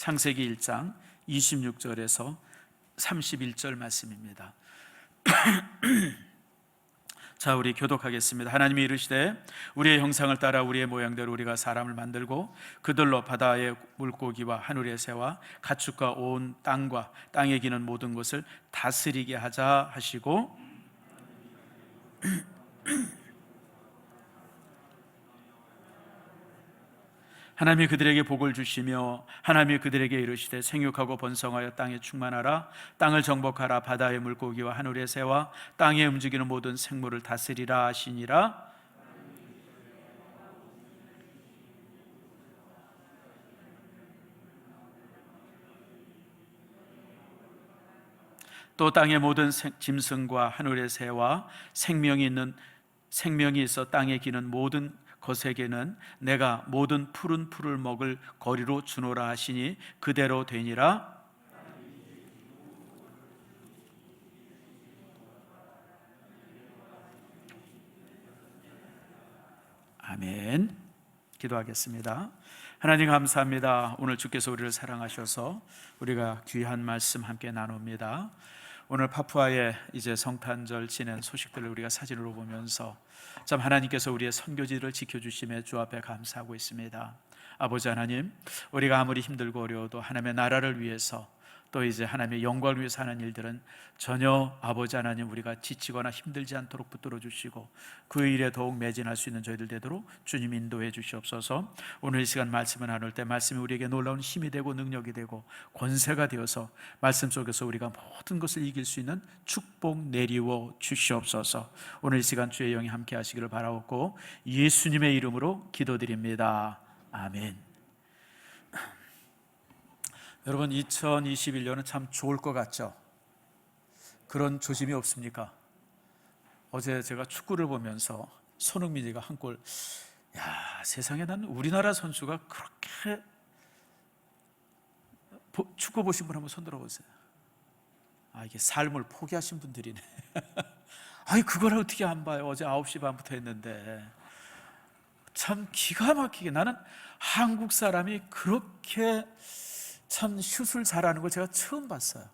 창세기 1장 26절에서 31절 말씀입니다. 자, 우리 교독하겠습니다. 하나님이 이르시되 우리의 형상을 따라 우리의 모양대로 우리가 사람을 만들고 그들로 바다의 물고기와 하늘의 새와 가축과 온 땅과 땅에 기는 모든 것을 다스리게 하자 하시고, 하나님이 그들에게 복을 주시며 하나님이 그들에게 이르시되 생육하고 번성하여 땅에 충만하라. 땅을 정복하라. 바다의 물고기와 하늘의 새와 땅에 움직이는 모든 생물을 다스리라 하시니라. 또 땅의 모든 짐승과 하늘의 새와 생명이 있어 땅에 기는 모든 것에게는 내가 모든 푸른 풀을 먹을 거리로 주노라 하시니 그대로 되니라. 아멘. 기도하겠습니다. 하나님 감사합니다. 오늘 주께서 우리를 사랑하셔서 우리가 귀한 말씀 함께 나눕니다. 오늘 파푸아에 이제 성탄절 지낸 소식들을 우리가 사진으로 보면서 참 하나님께서 우리의 선교지를 지켜주심에 주 앞에 감사하고 있습니다. 아버지 하나님, 우리가 아무리 힘들고 어려워도 하나님의 나라를 위해서 또 이제 하나님의 영광을 위해서 하는 일들은 전혀 아버지 하나님 우리가 지치거나 힘들지 않도록 붙들어 주시고 그 일에 더욱 매진할 수 있는 저희들 되도록 주님 인도해 주시옵소서. 오늘 이 시간 말씀을 나눌 때 말씀이 우리에게 놀라운 힘이 되고 능력이 되고 권세가 되어서 말씀 속에서 우리가 모든 것을 이길 수 있는 축복 내리워 주시옵소서. 오늘 이 시간 주의 영이 함께 하시기를 바라옵고 예수님의 이름으로 기도드립니다. 아멘. 여러분, 2021년은 참 좋을 것 같죠? 그런 조짐이 없습니까? 어제 제가 축구를 보면서 손흥민이가 한 골, 세상에 난 우리나라 선수가 그렇게 축구 보신 분 한번 손 들어보세요. 이게 삶을 포기하신 분들이네. 그걸 어떻게 안 봐요? 어제 9시 반부터 했는데. 참 기가 막히게, 나는 한국 사람이 그렇게 참 슛을 잘하는 걸 제가 처음 봤어요.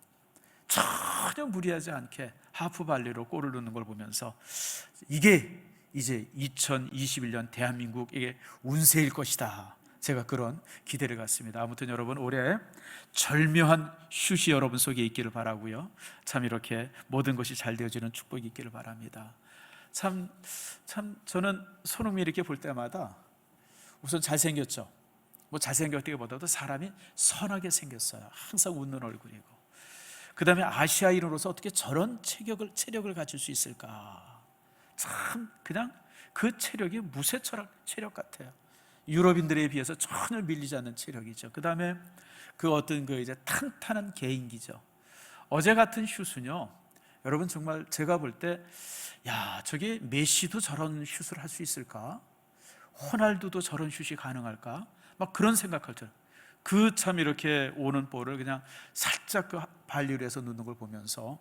전혀 무리하지 않게 하프 발리로 골을 넣는 걸 보면서 이게 이제 2021년 대한민국의 운세일 것이다. 제가 그런 기대를 갖습니다. 아무튼 여러분, 올해 절묘한 슛이 여러분 속에 있기를 바라고요. 참 이렇게 모든 것이 잘 되어지는 축복이 있기를 바랍니다. 참 저는 손흥민 이렇게 볼 때마다 우선 잘생겼죠. 잘생겼다기보다도 사람이 선하게 생겼어요. 항상 웃는 얼굴이고, 그 다음에 아시아인으로서 어떻게 저런 체력을 가질 수 있을까? 참 그냥 그 체력이 무쇠 체력 같아요. 유럽인들에 비해서 전혀 밀리지 않는 체력이죠. 그 다음에 그 어떤 이제 탄탄한 개인기죠. 어제 같은 슛은요, 여러분 정말 제가 볼 때 저게 메시도 저런 슛을 할 수 있을까? 호날두도 저런 슛이 가능할까? 막 그런 생각할 때 참 이렇게 오는 볼을 그냥 살짝 발리를 해서 넣는 걸 보면서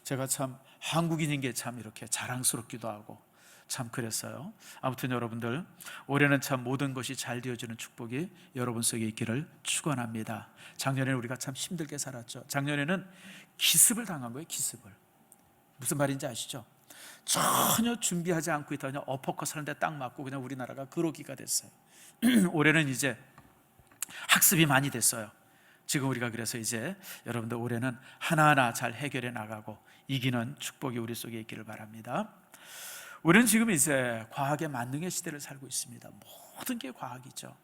제가 참 한국인인 게 참 이렇게 자랑스럽기도 하고 참 그랬어요. 아무튼 여러분들, 올해는 참 모든 것이 잘 되어지는 축복이 여러분 속에 있기를 축원합니다. 작년에는 우리가 참 힘들게 살았죠. 작년에는 기습을 당한 거예요. 기습을. 무슨 말인지 아시죠? 전혀 준비하지 않고 있다 그냥 어퍼컷 하는데 딱 맞고 그냥 우리나라가 그러기가 됐어요. 올해는 이제 학습이 많이 됐어요. 지금 우리가 그래서 이제 여러분들 올해는 하나하나 잘 해결해 나가고 이기는 축복이 우리 속에 있기를 바랍니다. 우리는 지금 이제 과학의 만능의 시대를 살고 있습니다. 모든 게 과학이죠.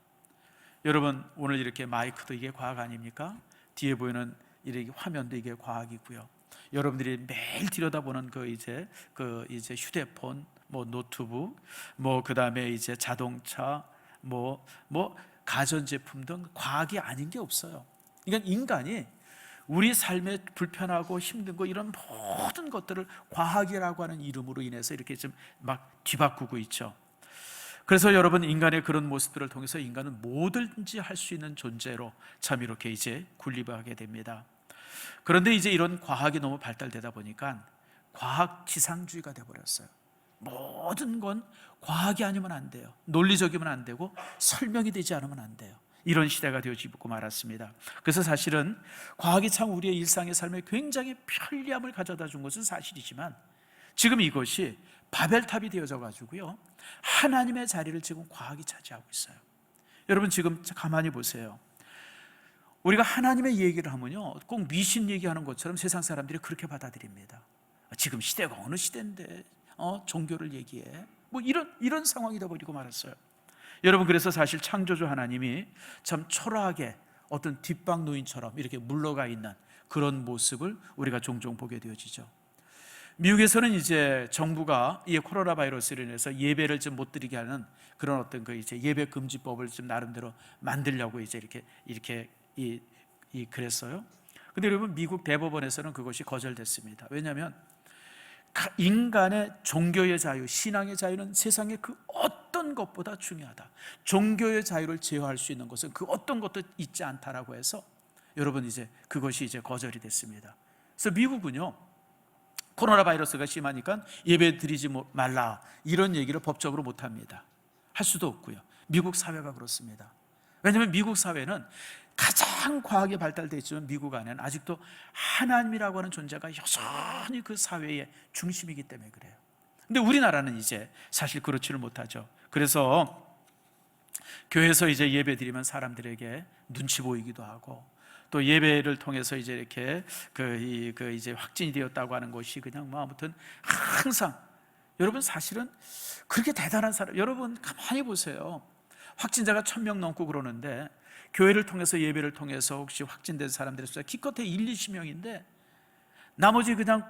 여러분, 오늘 이렇게 마이크도 이게 과학 아닙니까? 뒤에 보이는 이렇게 화면도 이게 과학이고요. 여러분들이 매일 들여다보는 이제 휴대폰, 노트북, 그다음에 이제 자동차, 가전제품 등 과학이 아닌 게 없어요. 그러니까 인간이 우리 삶에 불편하고 힘든 거 이런 모든 것들을 과학이라고 하는 이름으로 인해서 이렇게 좀 막 뒤바꾸고 있죠. 그래서 여러분, 인간의 그런 모습들을 통해서 인간은 뭐든지 할 수 있는 존재로 참 이렇게 이제 군림하게 됩니다. 그런데 이제 이런 과학이 너무 발달되다 보니까 과학 지상주의가 되어버렸어요. 모든 건 과학이 아니면 안 돼요. 논리적이면 안 되고 설명이 되지 않으면 안 돼요. 이런 시대가 되어지고 말았습니다. 그래서 사실은 과학이 참 우리의 일상의 삶에 굉장히 편리함을 가져다 준 것은 사실이지만 지금 이것이 바벨탑이 되어져 가지고요, 하나님의 자리를 지금 과학이 차지하고 있어요. 여러분 지금 가만히 보세요. 우리가 하나님의 얘기를 하면요, 꼭 미신 얘기하는 것처럼 세상 사람들이 그렇게 받아들입니다. 지금 시대가 어느 시대인데 종교를 얘기해, 뭐 이런 상황이 되어버리고 말았어요. 여러분, 그래서 사실 창조주 하나님이 참 초라하게 어떤 뒷방 노인처럼 이렇게 물러가 있는 그런 모습을 우리가 종종 보게 되어지죠. 미국에서는 이제 정부가 이 코로나 바이러스로 인해서 예배를 좀 못 드리게 하는 그런 어떤 그 이제 예배 금지법을 좀 나름대로 만들려고 이제 이렇게 그랬어요. 근데 여러분, 미국 대법원에서는 그것이 거절됐습니다. 왜냐하면 인간의 종교의 자유, 신앙의 자유는 세상의 그 어떤 것보다 중요하다. 종교의 자유를 제어할 수 있는 것은 그 어떤 것도 있지 않다라고 해서 여러분 이제 그것이 이제 거절이 됐습니다. 그래서 미국은요, 코로나 바이러스가 심하니까 예배 드리지 말라 이런 얘기를 법적으로 못 합니다. 할 수도 없고요. 미국 사회가 그렇습니다. 왜냐하면 미국 사회는 가장 과학이 발달되어 있지만 미국 안에는 아직도 하나님이라고 하는 존재가 여전히 그 사회의 중심이기 때문에 그래요. 근데 우리나라는 이제 사실 그렇지를 못하죠. 그래서 교회에서 이제 예배 드리면 사람들에게 눈치 보이기도 하고, 또 예배를 통해서 이제 이렇게 이제 확진이 되었다고 하는 것이 그냥 뭐 아무튼 항상, 여러분 사실은 그렇게 대단한 사람, 여러분 가만히 보세요. 확진자가 1000명 넘고 그러는데 교회를 통해서 예배를 통해서 혹시 확진된 사람들의 숫자 기껏해 1-20명인데 나머지 그냥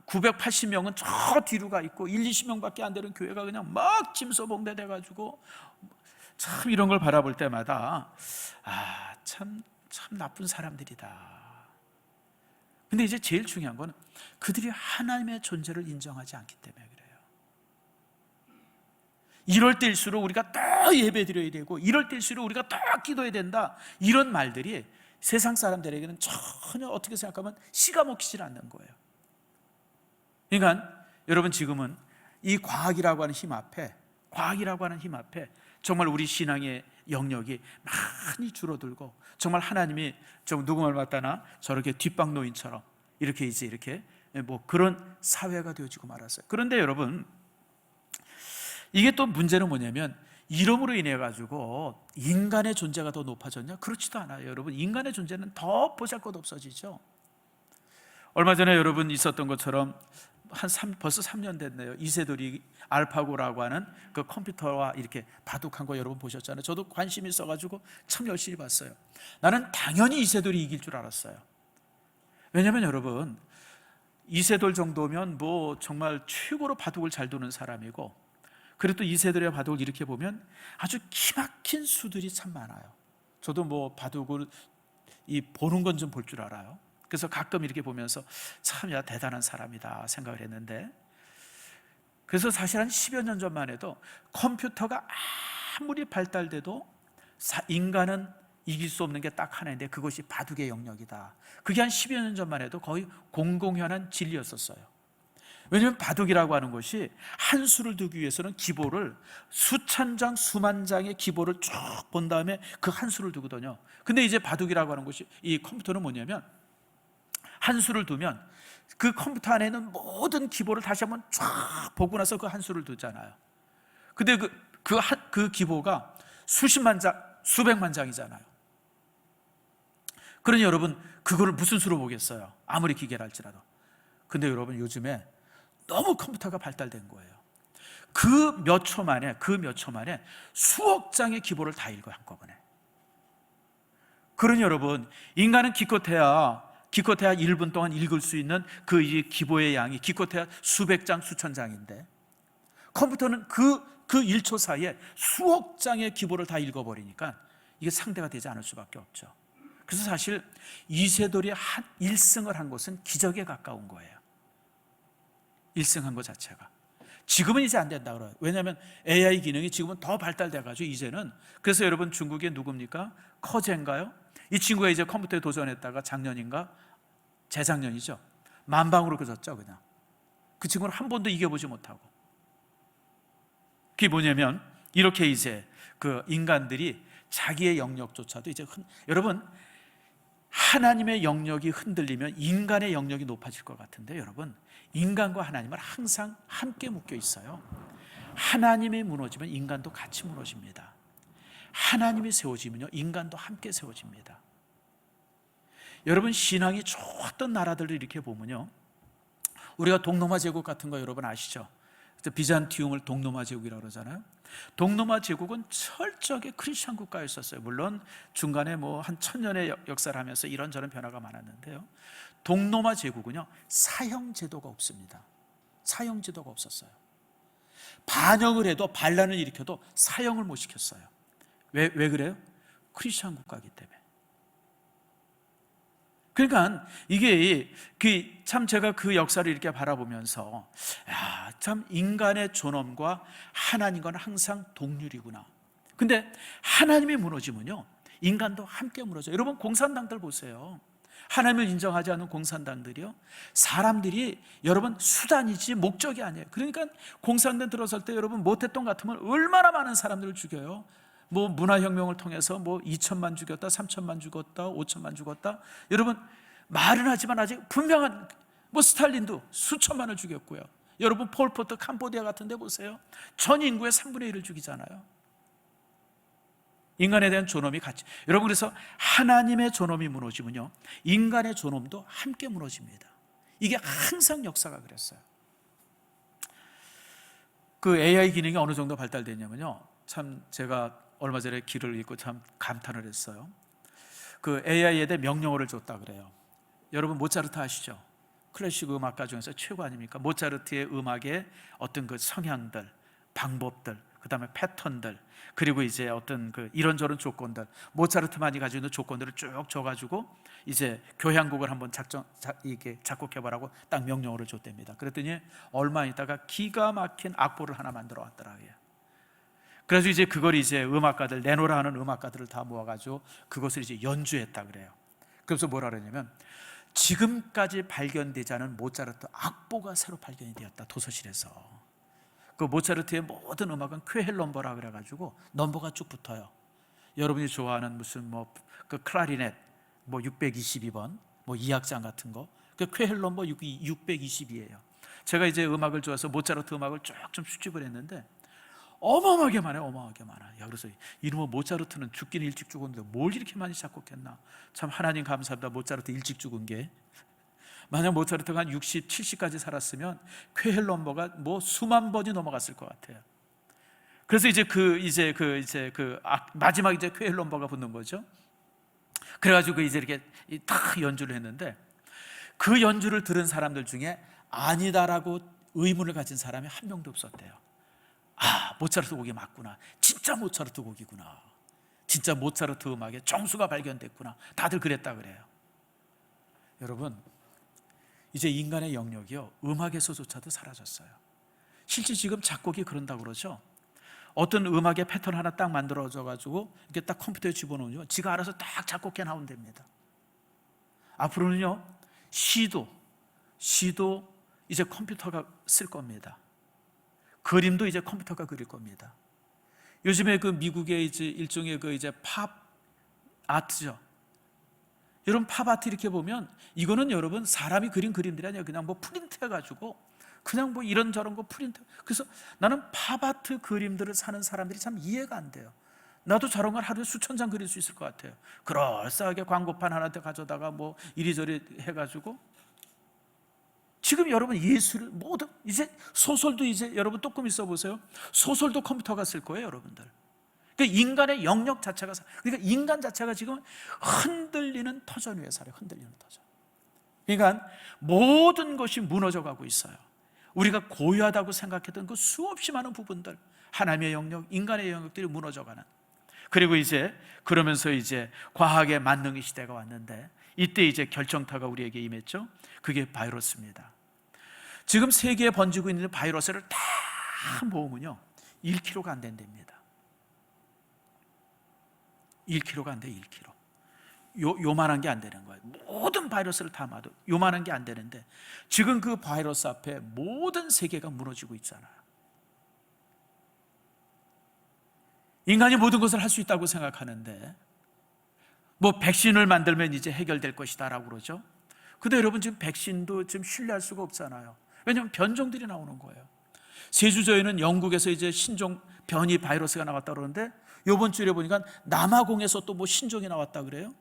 980명은 저 뒤로 가 있고 1-20명밖에 안 되는 교회가 그냥 막 짐소봉대 돼가지고, 참 이런 걸 바라볼 때마다 참 나쁜 사람들이다. 근데 이제 제일 중요한 건 그들이 하나님의 존재를 인정하지 않기 때문에 그래요. 이럴 때일수록 우리가 더 예배 드려야 되고, 이럴 때일수록 우리가 더 기도해야 된다, 이런 말들이 세상 사람들에게는 전혀 어떻게 생각하면 씨가 먹히질 않는 거예요. 그러니까 여러분, 지금은 이 과학이라고 하는 힘 앞에 정말 우리 신앙의 영역이 많이 줄어들고, 정말 하나님이 좀 누구 말 맞다나 저렇게 뒷방 노인처럼 이렇게 뭐 그런 사회가 되어지고 말았어요. 그런데 여러분, 이게 또 문제는 뭐냐면 이름으로 인해 가지고 인간의 존재가 더 높아졌냐? 그렇지도 않아요. 여러분, 인간의 존재는 더 보잘것 없어지죠. 얼마 전에 여러분 있었던 것처럼 벌써 3년 됐네요. 이세돌이 알파고라고 하는 그 컴퓨터와 이렇게 바둑한 거 여러분 보셨잖아요. 저도 관심이 있어가지고 참 열심히 봤어요. 나는 당연히 이세돌이 이길 줄 알았어요. 왜냐하면 여러분, 이세돌 정도면 뭐 정말 최고로 바둑을 잘 두는 사람이고, 그리고 또 이세돌의 바둑을 이렇게 보면 아주 기막힌 수들이 참 많아요. 저도 뭐 바둑을 보는 건 좀 볼 줄 알아요. 그래서 가끔 이렇게 보면서 참 대단한 사람이다 생각을 했는데, 그래서 사실 한 10여 년 전만 해도 컴퓨터가 아무리 발달돼도 인간은 이길 수 없는 게 딱 하나인데 그것이 바둑의 영역이다. 그게 한 10여 년 전만 해도 거의 공공연한 진리였었어요. 왜냐하면 바둑이라고 하는 것이 한 수를 두기 위해서는 기보를 수천 장, 수만 장의 기보를 쭉 본 다음에 그 한 수를 두거든요. 근데 이제 바둑이라고 하는 것이, 이 컴퓨터는 뭐냐면 한 수를 두면 그 컴퓨터 안에 있는 모든 기보를 다시 한번 쫙 보고 나서 그 한 수를 두잖아요. 근데 그 기보가 수십만 장, 수백만 장이잖아요. 그러니 여러분, 그거를 무슨 수로 보겠어요? 아무리 기계를 할지라도. 근데 여러분, 요즘에 너무 컴퓨터가 발달된 거예요. 그 몇 초 만에 수억 장의 기보를 다 읽어요, 한꺼번에. 그러니 여러분, 인간은 기껏해야 1분 동안 읽을 수 있는 그 기보의 양이 기껏해야 수백 장, 수천 장인데, 컴퓨터는 그 1초 사이에 수억 장의 기보를 다 읽어버리니까 이게 상대가 되지 않을 수밖에 없죠. 그래서 사실 이세돌이 1승을 한 것은 기적에 가까운 거예요. 1승한 것 자체가. 지금은 이제 안 된다 그래요. 왜냐하면 AI 기능이 지금은 더 발달돼가지고 이제는. 그래서 여러분, 중국의 누굽니까? 커젠가요? 이 친구가 이제 컴퓨터에 도전했다가 작년인가 재작년이죠, 만방으로 그쳤죠. 그냥 그 친구는 한 번도 이겨보지 못하고. 그게 뭐냐면 이렇게 이제 그 인간들이 자기의 영역조차도 이제 여러분, 하나님의 영역이 흔들리면 인간의 영역이 높아질 것 같은데, 여러분, 인간과 하나님은 항상 함께 묶여 있어요. 하나님이 무너지면 인간도 같이 무너집니다. 하나님이 세워지면요, 인간도 함께 세워집니다. 여러분, 신앙이 좋았던 나라들을 이렇게 보면요, 우리가 동로마 제국 같은 거 여러분 아시죠? 비잔티움을 동로마 제국이라고 그러잖아요. 동로마 제국은 철저하게 크리스천 국가였었어요. 물론 중간에 뭐 한 1000년의 역사를 하면서 이런저런 변화가 많았는데요, 동로마 제국은요, 사형 제도가 없습니다. 사형 제도가 없었어요. 반역을 해도, 반란을 일으켜도 사형을 못 시켰어요. 왜 그래요? 크리스천 국가이기 때문에. 그러니까 이게 참 제가 그 역사를 이렇게 바라보면서, 참 인간의 존엄과 하나님과는 항상 동률이구나. 근데 하나님이 무너지면요, 인간도 함께 무너져요. 여러분, 공산당들 보세요. 하나님을 인정하지 않는 공산당들이요, 사람들이 여러분 수단이지 목적이 아니에요. 그러니까 공산당 들어설 때 여러분 모태똥 같으면 얼마나 많은 사람들을 죽여요. 뭐 문화혁명을 통해서 뭐 2천만 죽였다, 3천만 죽었다, 5천만 죽었다. 여러분, 말은 하지만 아직 분명한, 뭐 스탈린도 수천만을 죽였고요. 여러분, 폴포트 캄보디아 같은 데 보세요. 전 인구의 3분의 1을 죽이잖아요. 인간에 대한 존엄이 같이. 여러분, 그래서 하나님의 존엄이 무너지면요, 인간의 존엄도 함께 무너집니다. 이게 항상 역사가 그랬어요. 그 AI 기능이 어느 정도 발달됐냐면요, 참 제가 얼마 전에 길을 읽고 참 감탄을 했어요. 그 AI에 대해 명령어를 줬다 그래요. 여러분, 모차르트 아시죠? 클래식 음악가 중에서 최고 아닙니까? 모차르트의 음악의 어떤 그 성향들, 방법들, 그 다음에 패턴들, 그리고 이제 어떤 그 이런저런 조건들, 모차르트만이 가지고 있는 조건들을 쭉 줘가지고 이제 교향곡을 한번 이게 작곡해보라고 딱 명령어를 줬답니다. 그랬더니 얼마 있다가 기가 막힌 악보를 하나 만들어 왔더라고요. 그래서 이제 그걸 이제 음악가들, 내노라 하는 음악가들을 다 모아가지고 그것을 이제 연주했다 그래요. 그래서 뭐라 그러냐면, 지금까지 발견되지 않은 모차르트 악보가 새로 발견이 되었다, 도서실에서. 그 모차르트의 모든 음악은 쾌헬 넘버라 그래가지고 넘버가 쭉 붙어요. 여러분이 좋아하는 무슨 뭐 그 클라리넷 뭐 622번 뭐 2악장 같은 거, 그 쾌헬 넘버 622예요. 제가 이제 음악을 좋아해서 모차르트 음악을 쭉 좀 수집을 했는데 어마어마하게 많아요. 어마어마하게 많아. 야, 그래서 이놈의 모차르트는 죽긴 일찍 죽었는데 뭘 이렇게 많이 작곡했나. 참 하나님 감사합니다. 모차르트 일찍 죽은 게. 만약 모차르트가 한 60, 70까지 살았으면 쾌헬 넘버가 뭐 수만 번이 넘어갔을 것 같아요. 그래서 이제 마지막 이제 쾌헬 넘버가 붙는 거죠. 그래가지고 이제 이렇게 딱 연주를 했는데, 그 연주를 들은 사람들 중에 아니다라고 의문을 가진 사람이 한 명도 없었대요. 아, 모차르트 곡이 맞구나. 진짜 모차르트 곡이구나. 진짜 모차르트 음악의 정수가 발견됐구나. 다들 그랬다 그래요. 여러분, 이제 인간의 영역이요, 음악에서조차도 사라졌어요. 실제 지금 작곡이 그런다고 그러죠. 어떤 음악의 패턴 하나 딱 만들어져 가지고 이렇게 딱 컴퓨터에 집어넣으면 지가 알아서 딱 작곡해 나온답니다. 앞으로는요, 시도 이제 컴퓨터가 쓸 겁니다. 그림도 이제 컴퓨터가 그릴 겁니다. 요즘에 그 미국의 이제 일종의 그 이제 팝 아트죠. 여러분, 팝 아트 이렇게 보면 이거는 여러분 사람이 그린 그림들이 아니에요. 그냥 뭐 프린트 해가지고 그냥 뭐 이런저런 거 프린트. 그래서 나는 팝 아트 그림들을 사는 사람들이 참 이해가 안 돼요. 나도 저런 걸 하루에 수천 장 그릴 수 있을 것 같아요. 그럴싸하게 광고판 하나 가져다가 뭐 이리저리 해가지고. 지금 여러분 예술을 모두 이제 소설도 이제 여러분 조금 있어 보세요. 소설도 컴퓨터가 쓸 거예요, 여러분들. 그러니까 인간의 영역 자체가, 그러니까 인간 자체가 지금 흔들리는 터전 위에 살아요. 흔들리는 터전. 그러니까 모든 것이 무너져가고 있어요. 우리가 고유하다고 생각했던 그 수없이 많은 부분들, 하나님의 영역, 인간의 영역들이 무너져가는. 그리고 이제 그러면서 이제 과학의 만능의 시대가 왔는데, 이때 이제 결정타가 우리에게 임했죠. 그게 바이러스입니다. 지금 세계에 번지고 있는 바이러스를 다 모으면요 1kg가 안 된답니다. 1kg가 안 돼. 1kg. 요만한 게 안 되는 거예요. 모든 바이러스를 다 마도 요만한 게 안 되는데, 지금 그 바이러스 앞에 모든 세계가 무너지고 있잖아요. 인간이 모든 것을 할 수 있다고 생각하는데 뭐 백신을 만들면 이제 해결될 것이다 라고 그러죠. 근데 여러분 지금 백신도 지금 신뢰할 수가 없잖아요. 왜냐하면 변종들이 나오는 거예요. 세 주 전에는 영국에서 이제 신종 변이 바이러스가 나왔다 그러는데 이번 주에 보니까 남아공에서 또 뭐 신종이 나왔다 그래요.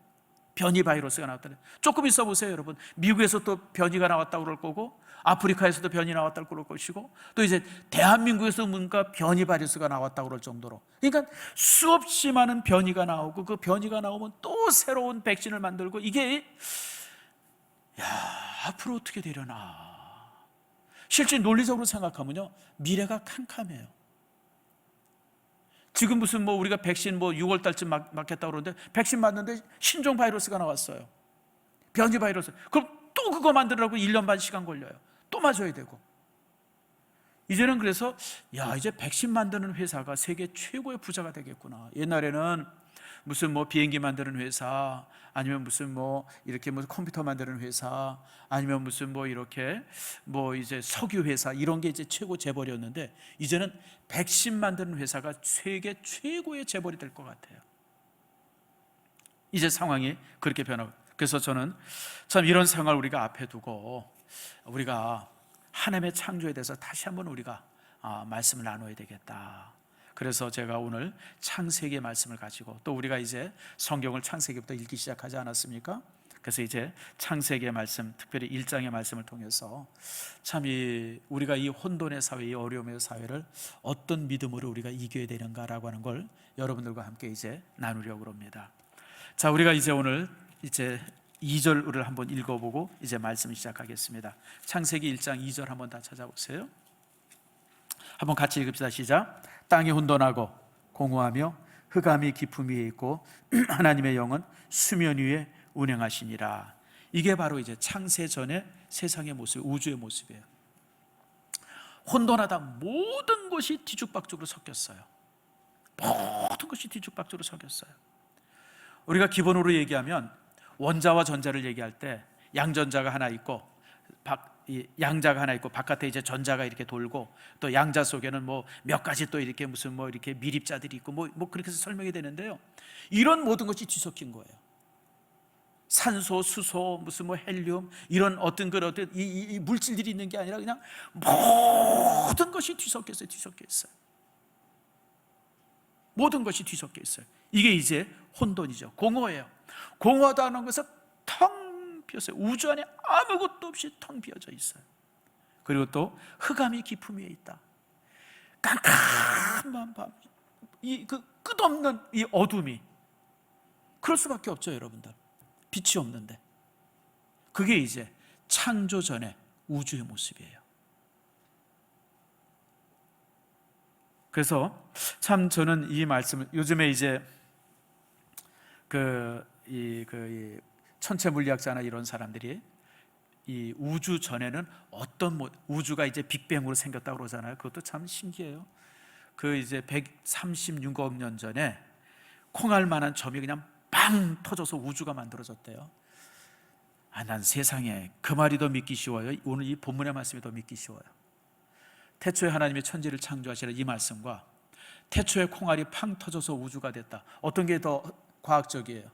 변이 바이러스가 나왔다 그래요. 조금 있어 보세요 여러분. 미국에서 또 변이가 나왔다 그럴 거고 아프리카에서도 변이 나왔다 그럴 것이고 또 이제 대한민국에서 뭔가 변이 바이러스가 나왔다 그럴 정도로, 그러니까 수없이 많은 변이가 나오고 그 변이가 나오면 또 새로운 백신을 만들고 이게 앞으로 어떻게 되려나. 실제 논리적으로 생각하면요 미래가 캄캄해요. 지금 무슨 뭐 우리가 백신 뭐 6월 달쯤 맞겠다 그러는데 백신 맞는데 신종 바이러스가 나왔어요. 변이 바이러스. 그럼 또 그거 만들라고 1년 반 시간 걸려요. 또 맞아야 되고. 이제는 그래서 이제 백신 만드는 회사가 세계 최고의 부자가 되겠구나. 옛날에는 무슨 뭐 비행기 만드는 회사, 아니면 무슨 뭐 이렇게 뭐 컴퓨터 만드는 회사, 아니면 무슨 뭐 이렇게 뭐 이제 석유 회사, 이런 게 이제 최고 재벌이었는데 이제는 백신 만드는 회사가 세계 최고의 재벌이 될 것 같아요. 이제 상황이 그렇게 변하고, 그래서 저는 참 이런 상황을 우리가 앞에 두고 우리가 하나님의 창조에 대해서 다시 한번 우리가 말씀을 나눠야 되겠다. 그래서 제가 오늘 창세기의 말씀을 가지고, 또 우리가 이제 성경을 창세기부터 읽기 시작하지 않았습니까? 그래서 이제 창세기의 말씀, 특별히 1장의 말씀을 통해서 참 우리가 이 혼돈의 사회, 이 어려움의 사회를 어떤 믿음으로 우리가 이겨야 되는가라고 하는 걸 여러분들과 함께 이제 나누려고 합니다. 자, 우리가 이제 오늘 이제 2절을 한번 읽어보고 이제 말씀을 시작하겠습니다. 창세기 1장 2절 한번 다 찾아보세요. 한번 같이 읽읍시다. 시작. 땅이 혼돈하고 공허하며 흑암이 깊음 위에 있고 하나님의 영은 수면 위에 운행하시니라. 이게 바로 이제 창세 전의 세상의 모습, 우주의 모습이에요. 혼돈하다 모든 것이 뒤죽박죽으로 섞였어요. 모든 것이 뒤죽박죽으로 섞였어요. 우리가 기본으로 얘기하면 원자와 전자를 얘기할 때 양전자가 하나 있고 양자가 하나 있고 바깥에 이제 전자가 이렇게 돌고 또 양자 속에는 뭐 몇 가지 또 이렇게 무슨 뭐 이렇게 미립자들이 있고 뭐 그렇게 해서 설명이 되는데요. 이런 모든 것이 뒤섞인 거예요. 산소, 수소, 무슨 뭐 헬륨, 이런 어떤 이 물질들이 있는 게 아니라 그냥 모든 것이 뒤섞여 있어요. 모든 것이 뒤섞여 있어요. 이게 이제 혼돈이죠. 공허예요. 공허하다는 것은 텅 비었어요. 우주 안에 아무것도 없이 텅 비어져 있어요. 그리고 또 흑암이 깊음 위에 있다. 깜깜한 밤, 그 끝없는 이 어둠이, 그럴 수밖에 없죠, 여러분들. 빛이 없는데. 그게 이제 창조 전의 우주의 모습이에요. 그래서 참 저는 이 말씀을 요즘에 이제 이 천체 물리학자나 이런 사람들이 이 우주 전에는 어떤 우주가 이제 빅뱅으로 생겼다고 그러잖아요. 그것도 참 신기해요. 그 이제 136억 년 전에 콩알 만한 점이 그냥 빵 터져서 우주가 만들어졌대요. 난 세상에 그 말이 더 믿기 쉬워요. 오늘 이 본문의 말씀이 더 믿기 쉬워요. 태초에 하나님이 천지를 창조하시는 이 말씀과 태초에 콩알이 팡 터져서 우주가 됐다. 어떤 게 더 과학적이에요?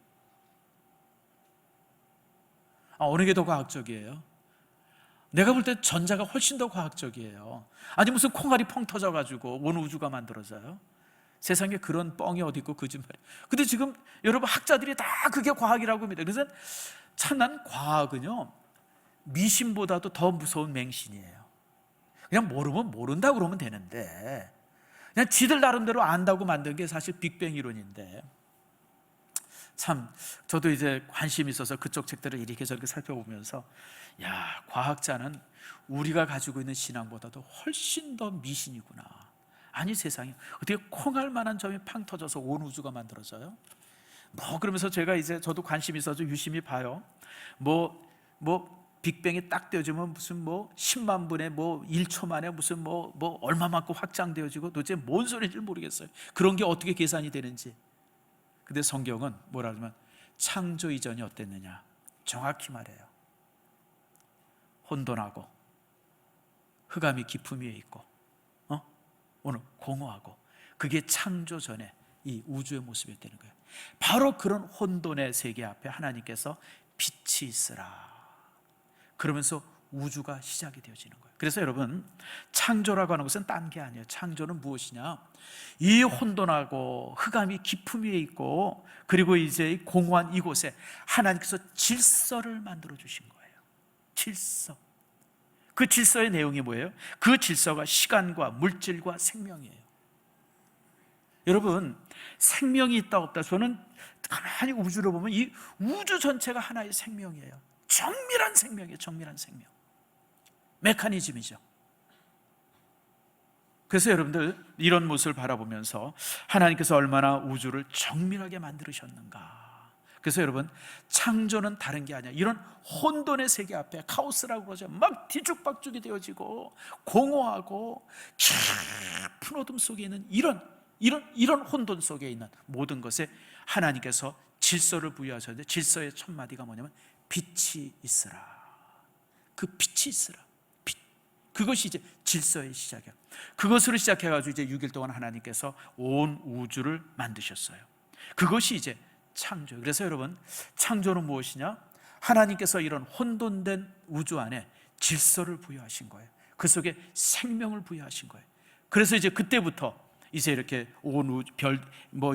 어느 게 더 과학적이에요? 내가 볼 때 전자가 훨씬 더 과학적이에요. 아니 무슨 콩알이 펑 터져가지고 온 우주가 만들어져요? 세상에 그런 뻥이 어디 있고 거짓말. 근데 지금 여러분 학자들이 다 그게 과학이라고 합니다. 그래서 참 난 과학은요 미신보다도 더 무서운 맹신이에요. 그냥 모르면 모른다고 그러면 되는데 그냥 지들 나름대로 안다고 만든 게 사실 빅뱅 이론인데, 참 저도 이제 관심이 있어서 그쪽 책들을 이렇게 저렇게 살펴보면서 과학자는 우리가 가지고 있는 신앙보다도 훨씬 더 미신이구나. 아니 세상에 어떻게 콩알 만한 점이 팡 터져서 온 우주가 만들어져요? 그러면서 제가 이제 저도 관심이 있어서 유심히 봐요. 빅뱅이 딱 되어지면 무슨 10만 분의 1초 만에 무슨 얼마만큼 확장되어지고 도대체 뭔 소리인지 모르겠어요. 그런 게 어떻게 계산이 되는지. 근데 성경은 뭐라 그러면 창조 이전이 어땠느냐? 정확히 말해요. 혼돈하고 흑암이 깊음 위에 있고 오늘 공허하고, 그게 창조 전의 이 우주의 모습이었다는 거예요. 바로 그런 혼돈의 세계 앞에 하나님께서 빛이 있으라 그러면서 우주가 시작이 되어지는 거예요. 그래서 여러분, 창조라고 하는 것은 딴 게 아니에요. 창조는 무엇이냐? 이 혼돈하고 흑암이 깊음 위에 있고, 그리고 이제 공허한 이곳에 하나님께서 질서를 만들어 주신 거예요. 질서. 그 질서의 내용이 뭐예요? 그 질서가 시간과 물질과 생명이에요. 여러분, 생명이 있다 없다, 저는 가만히 우주를 보면 이 우주 전체가 하나의 생명이에요. 정밀한 생명이에요. 정밀한 생명. 메커니즘이죠. 그래서 여러분들, 이런 모습을 바라보면서 하나님께서 얼마나 우주를 정밀하게 만들으셨는가. 그래서 여러분, 창조는 다른 게 아니야. 이런 혼돈의 세계 앞에, 카오스라고 그러죠. 막 뒤죽박죽이 되어지고 공허하고 깊은 어둠 속에 있는 이런 혼돈 속에 있는 모든 것에 하나님께서 질서를 부여하셨는데, 질서의 첫 마디가 뭐냐면 빛이 있으라. 그 빛이 있으라. 빛. 그것이 이제 질서의 시작이야. 그것으로 시작해가지고 이제 6일 동안 하나님께서 온 우주를 만드셨어요. 그것이 이제 창조. 그래서 여러분, 창조는 무엇이냐? 하나님께서 이런 혼돈된 우주 안에 질서를 부여하신 거예요. 그 속에 생명을 부여하신 거예요. 그래서 이제 그때부터 이제 이렇게 온 우주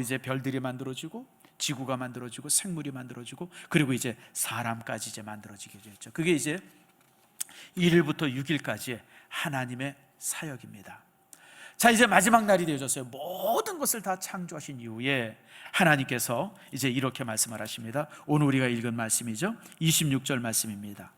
이제 별들이 만들어지고, 지구가 만들어지고, 생물이 만들어지고, 그리고 이제 사람까지 이제 만들어지게 됐죠. 그게 이제 1일부터 6일까지의 하나님의 사역입니다. 자, 이제 마지막 날이 되어졌어요. 모든 것을 다 창조하신 이후에 하나님께서 이제 이렇게 말씀을 하십니다. 오늘 우리가 읽은 말씀이죠. 26절 말씀입니다.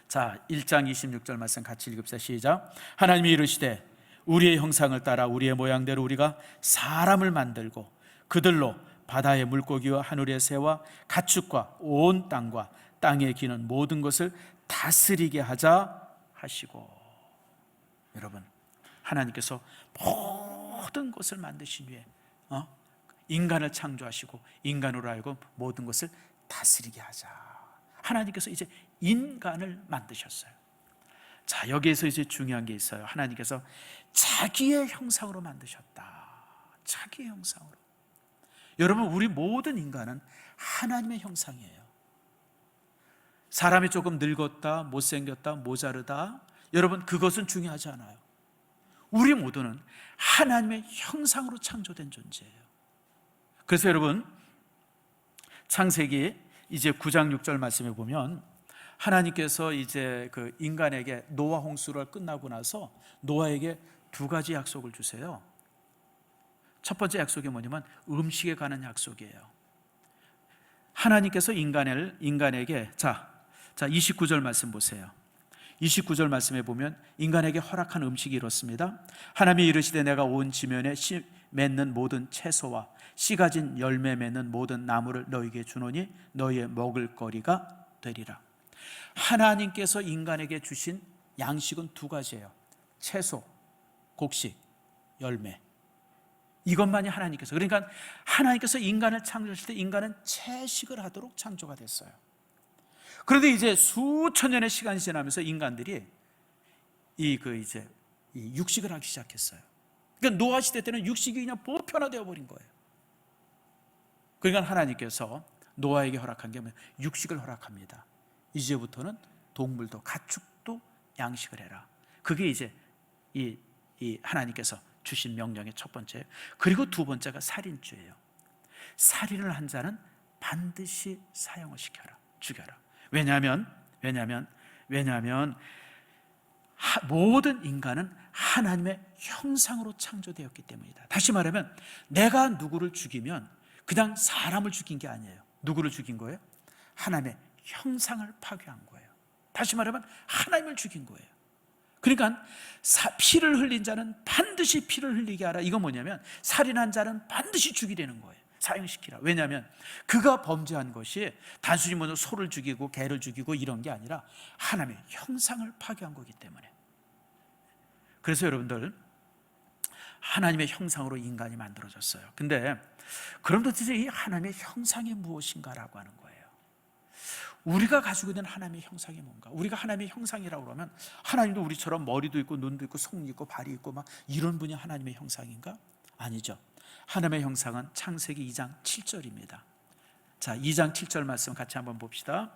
자, 1장 26절 말씀 같이 읽읍시다. 시작. 하나님이 이르시되 우리의 형상을 따라 우리의 모양대로 우리가 사람을 만들고 그들로 바다의 물고기와 하늘의 새와 가축과 온 땅과 땅에 기는 모든 것을 다스리게 하자 하시고. 여러분, 하나님께서 모든 것을 만드신 후에 인간을 창조하시고 인간으로 하여금 모든 것을 다스리게 하자. 하나님께서 이제 인간을 만드셨어요. 자, 여기에서 이제 중요한 게 있어요. 하나님께서 자기의 형상으로 만드셨다. 자기의 형상으로. 여러분, 우리 모든 인간은 하나님의 형상이에요. 사람이 조금 늙었다, 못생겼다, 모자르다, 여러분, 그것은 중요하지 않아요. 우리 모두는 하나님의 형상으로 창조된 존재예요. 그래서 여러분, 창세기 이제 9장 6절 말씀에 보면 하나님께서 이제 그 인간에게 노아 홍수를 끝나고 나서 노아에게 두 가지 약속을 주세요. 첫 번째 약속이 뭐냐면 음식에 관한 약속이에요. 하나님께서 인간에게 자 29절 말씀 보세요. 29절 말씀에 보면 인간에게 허락한 음식이 이렇습니다. 하나님이 이르시되 내가 온 지면에 씨 맺는 모든 채소와 씨 가진 열매 맺는 모든 나무를 너희에게 주노니 너희의 먹을 거리가 되리라. 하나님께서 인간에게 주신 양식은 두 가지예요. 채소, 곡식, 열매. 이것만이 하나님께서. 그러니까 하나님께서 인간을 창조하실 때 인간은 채식을 하도록 창조가 됐어요. 그런데 이제 수천 년의 시간이 지나면서 인간들이 이 육식을 하기 시작했어요. 그러니까 노아 시대 때는 육식이 그냥 보편화되어 버린 거예요. 그러니까 하나님께서 노아에게 허락한 게 뭐예요? 육식을 허락합니다. 이제부터는 동물도 가축도 양식을 해라. 그게 이제 이 하나님께서 주신 명령의 첫 번째예요. 그리고 두 번째가 살인죄예요. 살인을 한 자는 반드시 사형을 시켜라, 죽여라. 왜냐하면 모든 인간은 하나님의 형상으로 창조되었기 때문이다. 다시 말하면 내가 누구를 죽이면 그냥 사람을 죽인 게 아니에요. 누구를 죽인 거예요? 하나님의 형상을 파괴한 거예요. 다시 말하면 하나님을 죽인 거예요. 그러니까 피를 흘린 자는 반드시 피를 흘리게 하라. 이건 뭐냐면 살인한 자는 반드시 죽이려는 거예요. 사형시키라. 왜냐하면 그가 범죄한 것이 단순히 소를 죽이고 개를 죽이고 이런 게 아니라 하나님의 형상을 파괴한 거기 때문에. 그래서 여러분들, 하나님의 형상으로 인간이 만들어졌어요. 근데 그럼 도대체 이 하나님의 형상이 무엇인가라고 하는 거예요. 우리가 가지고 있는 하나님의 형상이 뭔가? 우리가 하나님의 형상이라고 그러면 하나님도 우리처럼 머리도 있고 눈도 있고 손이 있고 발이 있고 막 이런 분이 하나님의 형상인가? 아니죠. 하나님의 형상은 창세기 2장 7절입니다. 자, 2장 7절 말씀 같이 한번 봅시다.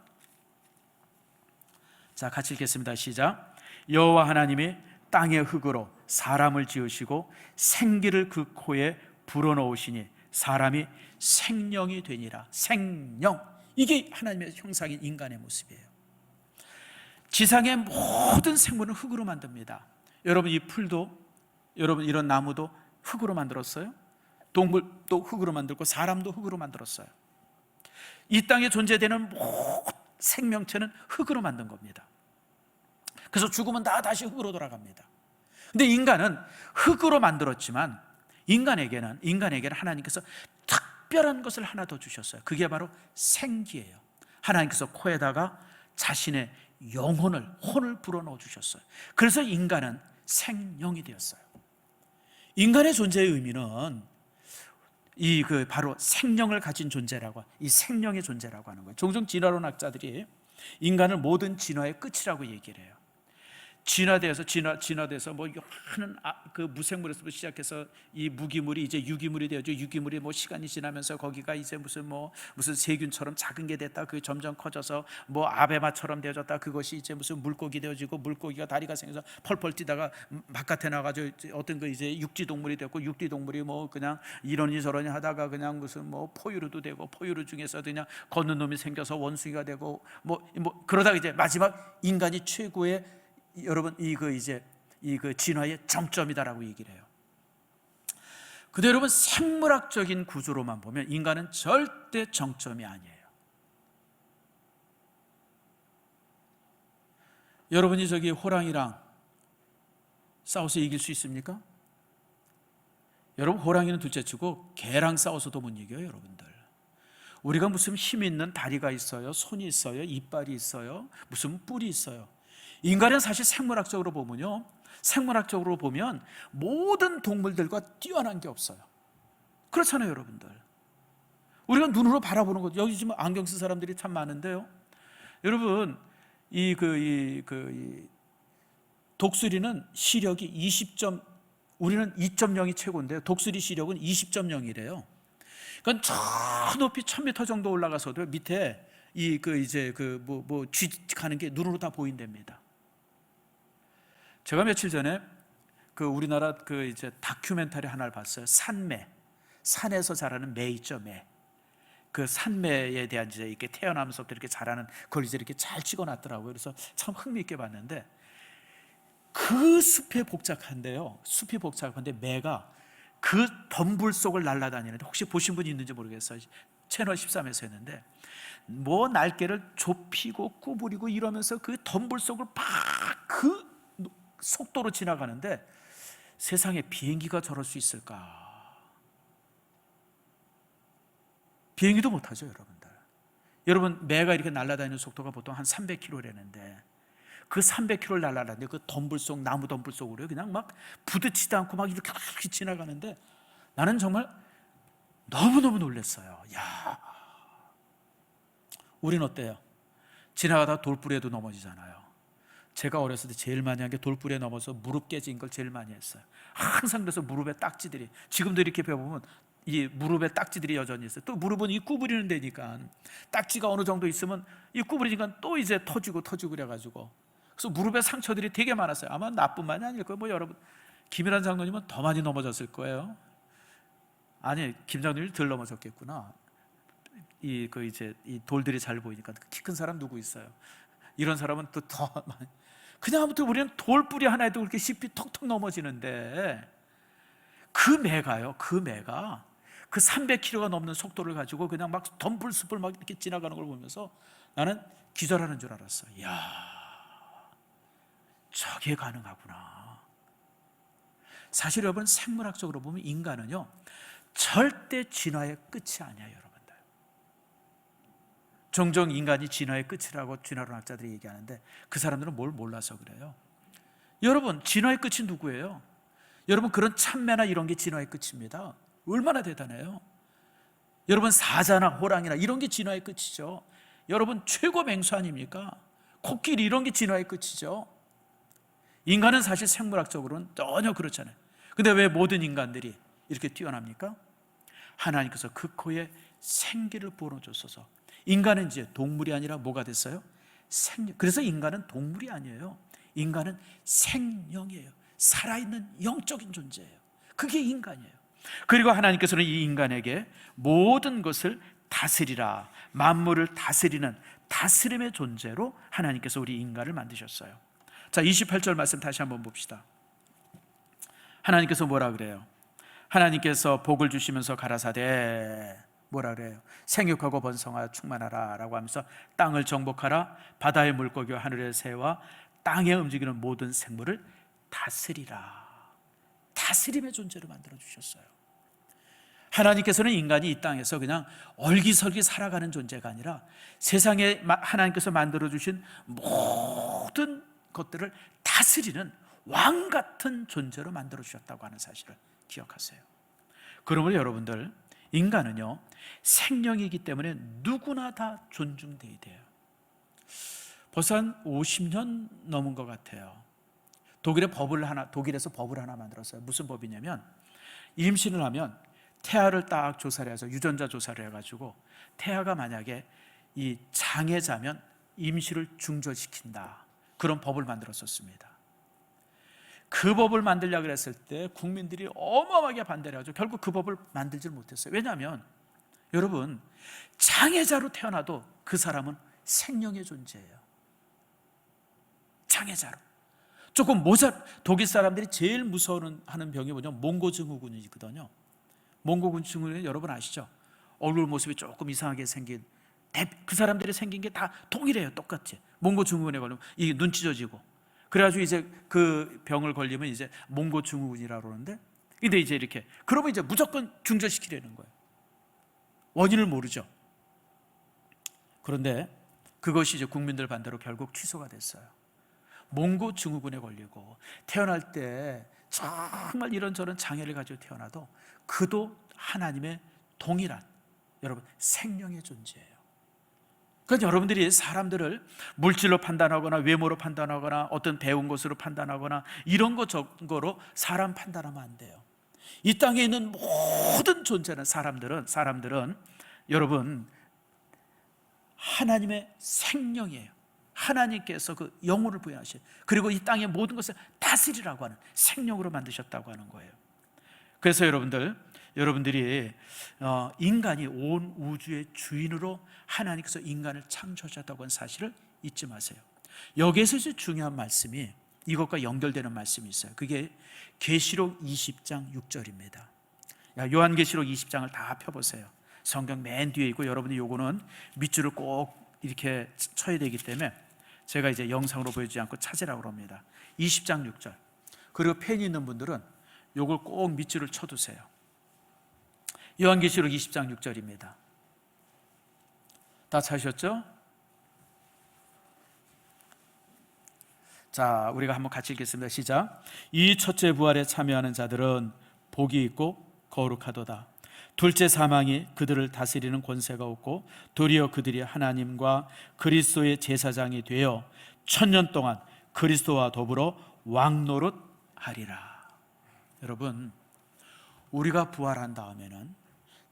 자, 같이 읽겠습니다. 시작. 여호와 하나님이 땅의 흙으로 사람을 지으시고 생기를 그 코에 불어넣으시니 사람이 생령이 되니라. 생령, 이게 하나님의 형상인 인간의 모습이에요. 지상의 모든 생물은 흙으로 만듭니다. 여러분, 이 풀도, 여러분 이런 나무도 흙으로 만들었어요. 동물도 흙으로 만들고 사람도 흙으로 만들었어요. 이 땅에 존재되는 모든 생명체는 흙으로 만든 겁니다. 그래서 죽으면 다 다시 흙으로 돌아갑니다. 근데 인간은 흙으로 만들었지만 인간에게는 하나님께서 특별한 것을 하나 더 주셨어요. 그게 바로 생기예요. 하나님께서 코에다가 자신의 영혼을, 혼을 불어넣어 주셨어요. 그래서 인간은 생명이 되었어요. 인간의 존재의 의미는 바로 생명을 가진 존재라고, 이 생명의 존재라고 하는 거예요. 종종 진화론학자들이 인간을 모든 진화의 끝이라고 얘기를 해요. 진화돼서 뭐 많은 그 무생물에서부터 시작해서 이 무기물이 이제 유기물이 되어져, 유기물이 뭐 시간이 지나면서 거기가 이제 무슨 세균처럼 작은 게 됐다. 그게 점점 커져서 뭐 아베마처럼 되어졌다. 그것이 이제 무슨 물고기 되어지고, 물고기가 다리가 생겨서 펄펄 뛰다가 바깥에 나가지고 어떤 거 이제 육지 동물이 되었고, 육지 동물이 뭐 그냥 이러니 저러니 하다가 그냥 무슨 뭐 포유류도 되고, 포유류 중에서 그냥 걷는 놈이 생겨서 원숭이가 되고, 뭐 그러다가 이제 마지막 인간이 최고의, 여러분 진화의 정점이다라고 얘기를 해요. 근데 여러분, 생물학적인 구조로만 보면 인간은 절대 정점이 아니에요. 여러분이 저기 호랑이랑 싸워서 이길 수 있습니까? 여러분, 호랑이는 둘째치고 개랑 싸워서도 못 이겨요. 여러분들, 우리가 무슨 힘 있는 다리가 있어요, 손이 있어요, 이빨이 있어요, 무슨 뿔이 있어요. 인간은 사실 생물학적으로 보면 모든 동물들과 뛰어난 게 없어요. 그렇잖아요, 여러분들. 우리가 눈으로 바라보는 것, 여기 지금 안경 쓴 사람들이 참 많은데요. 여러분, 이 독수리는 시력이 20점, 우리는 2.0이 최고인데요. 독수리 시력은 20.0이래요. 그러니까 저 높이 1000m 정도 올라가서도 밑에 쥐 가는 게 눈으로 다 보인답니다. 제가 며칠 전에 우리나라 다큐멘터리 하나를 봤어요. 산매, 산에서 자라는 매 있죠, 매. 그 산매에 대한 이제 이렇게 태어나면서부터 이렇게 자라는 걸 이제 이렇게 잘 찍어놨더라고요. 그래서 참 흥미있게 봤는데, 그 숲이 복잡한데 매가 그 덤불 속을 날아다니는데, 혹시 보신 분이 있는지 모르겠어요. 채널 13에서 했는데, 뭐 날개를 좁히고 구부리고 이러면서 그 덤불 속을 그 속도로 지나가는데, 세상에 비행기가 저럴 수 있을까? 비행기도 못하죠, 여러분들. 여러분, 매가 이렇게 날아다니는 속도가 보통 한 300km라는데, 그 300km를 날아다니는데 그 덤불 속, 나무 덤불 속으로 그냥 막 부딪히지도 않고 막 이렇게 지나가는데, 나는 정말 너무너무 놀랐어요. 야, 우린 어때요? 지나가다 돌부리에도 넘어지잖아요. 제가 어렸을 때 제일 많이 한 게 돌부리에 넘어서 무릎 깨진 걸 제일 많이 했어요. 항상. 그래서 무릎에 딱지들이, 지금도 이렇게 배워보면 이 무릎에 딱지들이 여전히 있어요. 또 무릎은 이 구부리는 데니까 딱지가 어느 정도 있으면 이 구부리니까 또 이제 터지고 그래가지고, 그래서 무릎에 상처들이 되게 많았어요. 아마 나뿐만이 아닐 거예요. 뭐 여러분, 김일환 장로님은 더 많이 넘어졌을 거예요. 아니, 김 장로님이 덜 넘어졌겠구나. 이 돌들이 잘 보이니까. 키 큰 사람 누구 있어요? 이런 사람은 또 더 많이. 그냥 아무튼 우리는 돌뿌리 하나에도 그렇게 쉽게 턱턱 넘어지는데, 그 매가 그 300km가 넘는 속도를 가지고 그냥 막 덤불숲을 막 이렇게 지나가는 걸 보면서 나는 기절하는 줄 알았어요. 이야, 저게 가능하구나. 사실 여러분, 생물학적으로 보면 인간은요, 절대 진화의 끝이 아니에요, 여러분들. 종종 인간이 진화의 끝이라고 진화론학자들이 얘기하는데, 그 사람들은 뭘 몰라서 그래요. 여러분, 진화의 끝이 누구예요? 여러분, 그런 참매나 이런 게 진화의 끝입니다. 얼마나 대단해요. 여러분, 사자나 호랑이나 이런 게 진화의 끝이죠. 여러분, 최고 맹수 아닙니까? 코끼리, 이런 게 진화의 끝이죠. 인간은 사실 생물학적으로는 전혀 그렇잖아요. 근데 왜 모든 인간들이 이렇게 뛰어납니까? 하나님께서 그 코에 생기를 부어주셔서 인간은 이제 동물이 아니라 뭐가 됐어요? 생명. 그래서 인간은 동물이 아니에요. 인간은 생명이에요. 살아있는 영적인 존재예요. 그게 인간이에요. 그리고 하나님께서는 이 인간에게 모든 것을 다스리라, 만물을 다스리는 다스림의 존재로 하나님께서 우리 인간을 만드셨어요. 자, 28절 말씀 다시 한번 봅시다. 하나님께서 뭐라 그래요? 하나님께서 복을 주시면서 가라사대 뭐라 그래요? 생육하고 번성하여 충만하라 라고 하면서 땅을 정복하라, 바다의 물고기와 하늘의 새와 땅에 움직이는 모든 생물을 다스리라. 다스림의 존재로 만들어 주셨어요. 하나님께서는 인간이 이 땅에서 그냥 얼기설기 살아가는 존재가 아니라 세상에 하나님께서 만들어 주신 모든 것들을 다스리는 왕 같은 존재로 만들어 주셨다고 하는 사실을 기억하세요. 그러므로 여러분들, 인간은요 생명이기 때문에 누구나 다 존중돼야 돼요. 벌써 한 50년 넘은 것 같아요. 독일에서 법을 하나 만들었어요. 무슨 법이냐면, 임신을 하면 태아를 딱 조사를 해서 유전자 조사를 해가지고 태아가 만약에 이 장애자면 임시를 중절시킨다, 그런 법을 만들었었습니다. 그 법을 만들려고 했을 때 국민들이 어마어마하게 반대를 해가지고 결국 그 법을 만들지 못했어요. 왜냐하면 여러분, 장애자로 태어나도 그 사람은 생명의 존재예요. 장애자로. 조금 독일 사람들이 제일 무서워하는 병이 뭐냐면 몽고증후군이거든요. 몽고증후군 여러분 아시죠? 얼굴 모습이 조금 이상하게 생긴, 그 사람들이 생긴 게 다 동일해요. 똑같이. 몽고증후군에 걸리면 이게 눈 찢어지고, 그래가지고 이제 그 병을 걸리면 이제 몽고증후군이라고 그러는데, 근데 이제 이렇게 그러면 이제 무조건 중절시키려는 거예요. 원인을 모르죠. 그런데 그것이 이제 국민들 반대로 결국 취소가 됐어요. 몽고증후군에 걸리고 태어날 때 정말 이런저런 장애를 가지고 태어나도 그도 하나님의 동일한, 여러분, 생명의 존재예요. 그러니까 여러분들이 사람들을 물질로 판단하거나 외모로 판단하거나 어떤 배운 것으로 판단하거나 이런 거 저런 거로 사람 판단하면 안 돼요. 이 땅에 있는 모든 존재는, 사람들은 여러분 하나님의 생명이에요. 하나님께서 그 영혼을 부여하신, 그리고 이 땅의 모든 것을 다스리라고 하는 생명으로 만드셨다고 하는 거예요. 그래서 여러분들이 인간이 온 우주의 주인으로 하나님께서 인간을 창조하셨다고 하는 사실을 잊지 마세요. 여기에서 중요한 말씀이 이것과 연결되는 말씀이 있어요. 그게 계시록 20장 6절입니다. 요한계시록 20장을 다 펴보세요. 성경 맨 뒤에 있고, 여러분이 요거는 밑줄을 꼭 이렇게 쳐야 되기 때문에 제가 이제 영상으로 보여주지 않고 찾으라고 합니다. 20장 6절. 그리고 펜이 있는 분들은 요걸 꼭 밑줄을 쳐두세요. 요한계시록 20장 6절입니다. 다 찾으셨죠? 자, 우리가 한번 같이 읽겠습니다. 시작. 이 첫째 부활에 참여하는 자들은 복이 있고 거룩하도다. 둘째 사망이 그들을 다스리는 권세가 없고 도리어 그들이 하나님과 그리스도의 제사장이 되어 1000년 동안 그리스도와 더불어 왕노릇하리라. 여러분, 우리가 부활한 다음에는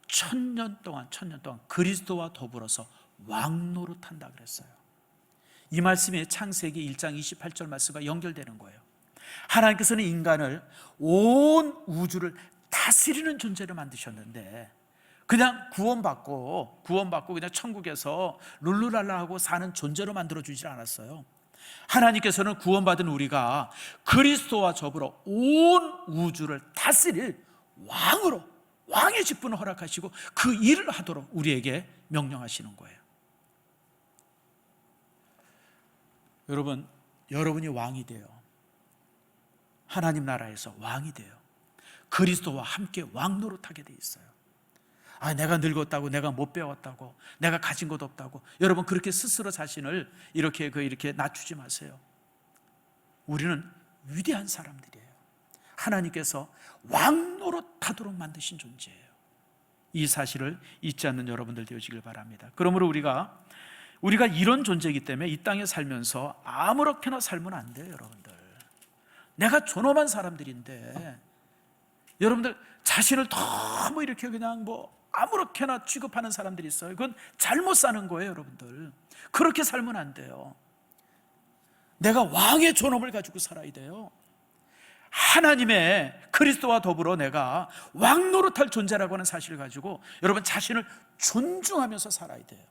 1000년 동안 그리스도와 더불어서 왕노릇한다 그랬어요. 이 말씀이 창세기 1장 28절 말씀과 연결되는 거예요. 하나님께서는 인간을, 온 우주를 다스리는 존재로 만드셨는데 그냥 구원받고 그냥 천국에서 룰루랄라하고 사는 존재로 만들어주지 않았어요. 하나님께서는 구원받은 우리가 그리스도와 더불어 온 우주를 다스릴 왕으로, 왕의 직분을 허락하시고 그 일을 하도록 우리에게 명령하시는 거예요. 여러분이 왕이 돼요. 하나님 나라에서 왕이 돼요. 그리스도와 함께 왕노릇하게 돼 있어요. 내가 늙었다고, 내가 못 배웠다고, 내가 가진 것 없다고, 여러분 그렇게 스스로 자신을 이렇게 낮추지 마세요. 우리는 위대한 사람들이에요. 하나님께서 왕노릇하도록 만드신 존재예요. 이 사실을 잊지 않는 여러분들 되시길 바랍니다. 그러므로 우리가 이런 존재이기 때문에 이 땅에 살면서 아무렇게나 살면 안 돼요. 여러분들, 내가 존엄한 사람들인데, 여러분들 자신을 너무 이렇게 그냥 아무렇게나 취급하는 사람들이 있어요. 그건 잘못 사는 거예요, 여러분들. 그렇게 살면 안 돼요. 내가 왕의 존엄을 가지고 살아야 돼요. 하나님의 그리스도와 더불어 내가 왕 노릇할 존재라고 하는 사실을 가지고 여러분 자신을 존중하면서 살아야 돼요.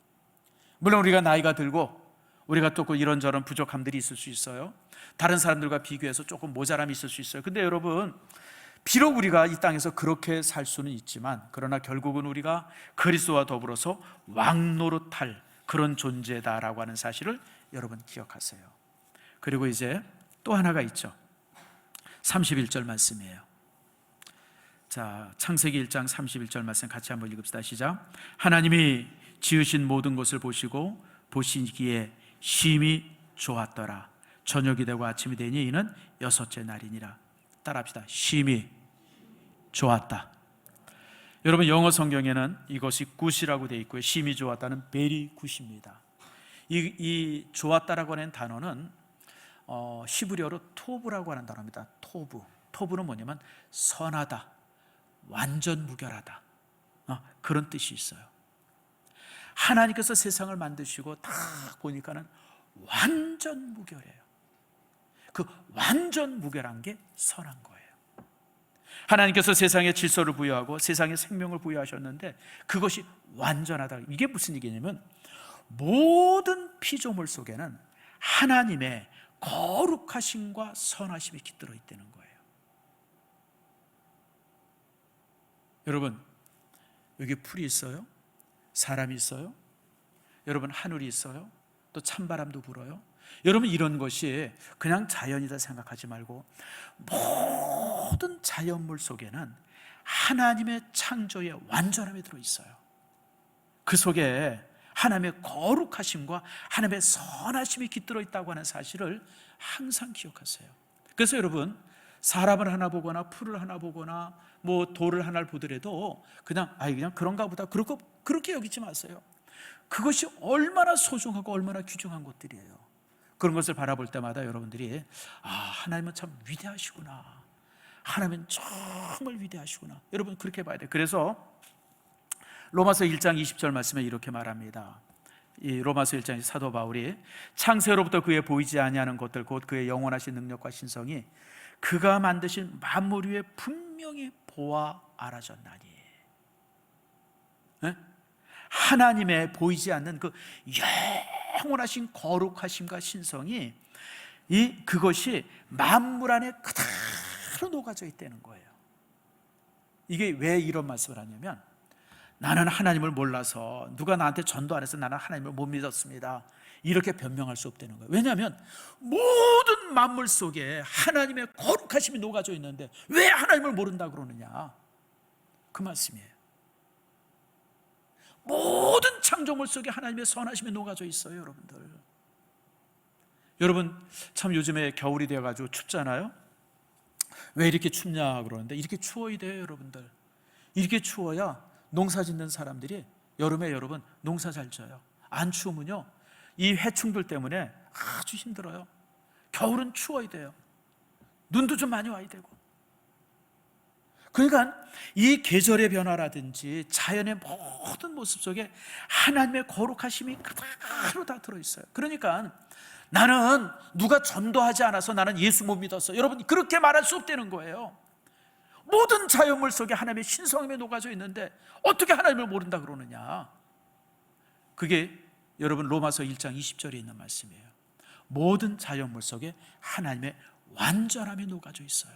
물론 우리가 나이가 들고 우리가 또 이런저런 부족함들이 있을 수 있어요. 다른 사람들과 비교해서 조금 모자람이 있을 수 있어요. 근데 여러분, 비록 우리가 이 땅에서 그렇게 살 수는 있지만 그러나 결국은 우리가 그리스도와 더불어서 왕 노릇할 그런 존재다라고 하는 사실을 여러분 기억하세요. 그리고 이제 또 하나가 있죠. 31절 말씀이에요. 자, 창세기 1장 31절 말씀 같이 한번 읽읍시다. 시작. 하나님이 지으신 모든 것을 보시고 보시기에 심히 좋았더라. 저녁이 되고 아침이 되니 이는 여섯째 날이니라. 따라합시다. 심히 좋았다. 여러분, 영어 성경에는 이것이 굿이라고 되어 있고요, 심히 좋았다는 very good입니다. 이 좋았다라고 하는 단어는 히브리어로 토브라고 하는 단어입니다. 토브는 뭐냐면 선하다, 완전 무결하다, 그런 뜻이 있어요. 하나님께서 세상을 만드시고 딱 보니까는 완전 무결해요. 그 완전 무결한 게 선한 거예요. 하나님께서 세상에 질서를 부여하고 세상에 생명을 부여하셨는데 그것이 완전하다. 이게 무슨 얘기냐면 모든 피조물 속에는 하나님의 거룩하심과 선하심이 깃들어 있다는 거예요. 여러분, 여기 풀이 있어요? 사람이 있어요? 여러분, 하늘이 있어요? 또 찬바람도 불어요? 여러분, 이런 것이 그냥 자연이다 생각하지 말고 모든 자연물 속에는 하나님의 창조의 완전함이 들어있어요. 그 속에 하나님의 거룩하심과 하나님의 선하심이 깃들어 있다고 하는 사실을 항상 기억하세요. 그래서 여러분, 사람을 하나 보거나 풀을 하나 보거나 돌을 하나를 보더라도 그냥 그런가 보다 그렇게 여기지 마세요. 그것이 얼마나 소중하고 얼마나 귀중한 것들이에요. 그런 것을 바라볼 때마다 여러분들이 하나님은 참 위대하시구나, 하나님은 정말 위대하시구나, 여러분 그렇게 봐야 돼요. 그래서 로마서 1장 20절 말씀에 이렇게 말합니다. 이 로마서 1장의 사도 바울이 창세로부터 그의 보이지 아니하는 것들 곧 그의 영원하신 능력과 신성이 그가 만드신 만물 위에 분명히 보아 알아졌나니. 네? 하나님의 보이지 않는 그 영원하신 거룩하심과 신성이 그것이 만물 안에 그대로 녹아져 있다는 거예요. 이게 왜 이런 말씀을 하냐면, 나는 하나님을 몰라서 누가 나한테 전도 안 해서 나는 하나님을 못 믿었습니다, 이렇게 변명할 수 없다는 거예요. 왜냐하면 모든 만물 속에 하나님의 거룩하심이 녹아져 있는데 왜 하나님을 모른다 그러느냐, 그 말씀이에요. 모든 창조물 속에 하나님의 선하심이 녹아져 있어요. 여러분 참 요즘에 겨울이 되어가지고 춥잖아요. 왜 이렇게 춥냐 그러는데, 이렇게 추워야 돼요. 여러분들, 이렇게 추워야 농사 짓는 사람들이 여름에 여러분 농사 잘 져요. 안 추우면요 이 해충들 때문에 아주 힘들어요. 겨울은 추워야 돼요. 눈도 좀 많이 와야 되고. 그러니까 이 계절의 변화라든지 자연의 모든 모습 속에 하나님의 거룩하심이 그대로 다 들어있어요. 그러니까 나는 누가 전도하지 않아서 나는 예수 못 믿었어, 여러분 그렇게 말할 수 없다는 거예요. 모든 자연물 속에 하나님의 신성함이 녹아져 있는데 어떻게 하나님을 모른다 그러느냐. 그게 여러분 로마서 1장 20절에 있는 말씀이에요. 모든 자연물 속에 하나님의 완전함이 녹아져 있어요.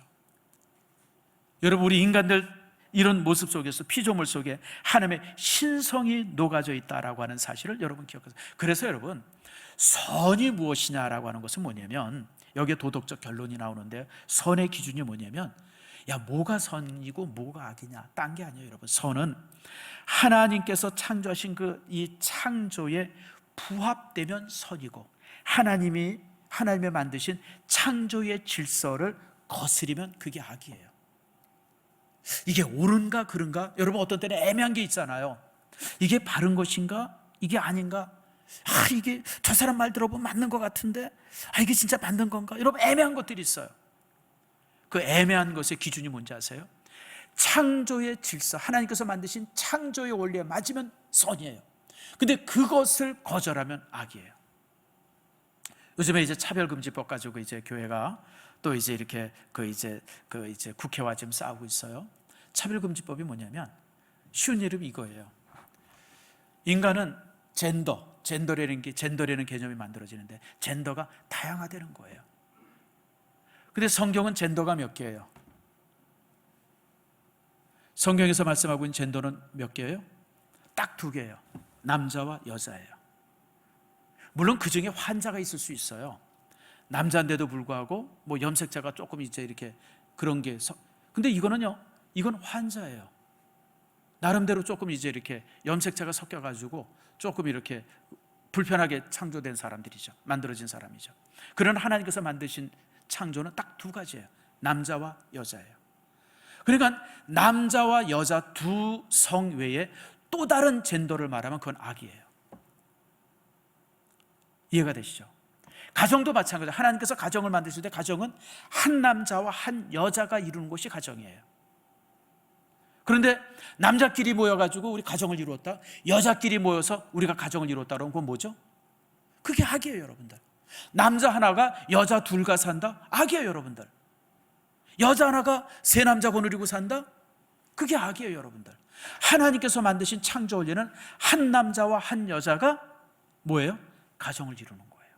여러분, 우리 인간들 이런 모습 속에서 피조물 속에 하나님의 신성이 녹아져 있다라고 하는 사실을 여러분 기억하세요. 그래서 여러분, 선이 무엇이냐라고 하는 것은 뭐냐면, 여기에 도덕적 결론이 나오는데, 선의 기준이 뭐냐면 뭐가 선이고 뭐가 악이냐, 딴 게 아니에요. 여러분, 선은 하나님께서 창조하신 이 창조에 부합되면 선이고, 하나님의 만드신 창조의 질서를 거스리면 그게 악이에요. 이게 옳은가 그른가? 여러분, 어떤 때는 애매한 게 있잖아요. 이게 바른 것인가? 이게 아닌가? 이게 저 사람 말 들어보면 맞는 것 같은데 이게 진짜 맞는 건가? 여러분, 애매한 것들이 있어요. 그 애매한 것의 기준이 뭔지 아세요? 창조의 질서, 하나님께서 만드신 창조의 원리에 맞으면 선이에요. 근데 그것을 거절하면 악이에요. 요즘에 이제 차별금지법 가지고 이제 교회가 또 이제 이렇게 국회와 지금 싸우고 있어요. 차별금지법이 뭐냐면 쉬운 이름이 이거예요. 인간은 젠더라는 개념이 만들어지는데 젠더가 다양화되는 거예요. 근데 성경은 젠더가 몇 개예요? 성경에서 말씀하고 있는 젠더는 몇 개예요? 딱 2개예요. 남자와 여자예요. 물론 그 중에 환자가 있을 수 있어요. 남자인데도 불구하고 뭐 염색자가 조금 이제 이렇게 그런 게 근데 이건 환자예요. 나름대로 조금 이제 이렇게 염색자가 섞여가지고 조금 이렇게 불편하게 창조된 사람들이죠. 만들어진 사람이죠. 그러나 하나님께서 만드신 창조는 딱 2가지예요. 남자와 여자예요. 그러니까 남자와 여자 2성 외에 또 다른 젠더를 말하면 그건 악이에요. 이해가 되시죠? 가정도 마찬가지예요. 하나님께서 가정을 만드실 때 가정은 한 남자와 한 여자가 이루는 것이 가정이에요. 그런데 남자끼리 모여가지고 우리 가정을 이루었다, 여자끼리 모여서 우리가 가정을 이루었다 그러면 그건 뭐죠? 그게 악이에요, 여러분들. 남자 하나가 여자 2가 산다? 악이에요, 여러분들. 여자 하나가 3 남자 거느리고 산다? 그게 악이에요, 여러분들. 하나님께서 만드신 창조 원리는 한 남자와 한 여자가 뭐예요? 가정을 이루는 거예요.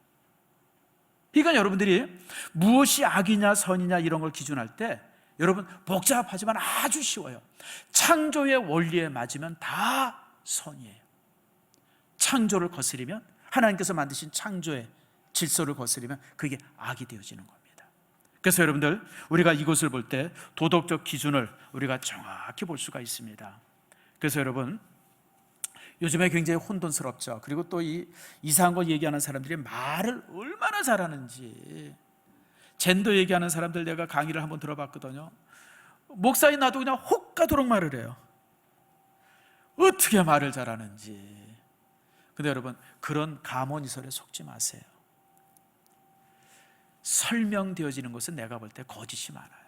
그러니까 여러분들이 무엇이 악이냐 선이냐 이런 걸 기준할 때 여러분 복잡하지만 아주 쉬워요. 창조의 원리에 맞으면 다 선이에요. 창조를 거스리면, 하나님께서 만드신 창조의 질서를 거스리면 그게 악이 되어지는 겁니다. 그래서 여러분들, 우리가 이것을 볼 때 도덕적 기준을 우리가 정확히 볼 수가 있습니다. 그래서 여러분, 요즘에 굉장히 혼돈스럽죠. 그리고 또 이 이상한 걸 얘기하는 사람들이 말을 얼마나 잘하는지. 젠더 얘기하는 사람들 내가 강의를 한번 들어봤거든요. 목사인 나도 그냥 혹 가도록 말을 해요. 어떻게 말을 잘하는지. 근데 여러분, 그런 가모니설에 속지 마세요. 설명되어지는 것은 내가 볼 때 거짓이 많아요.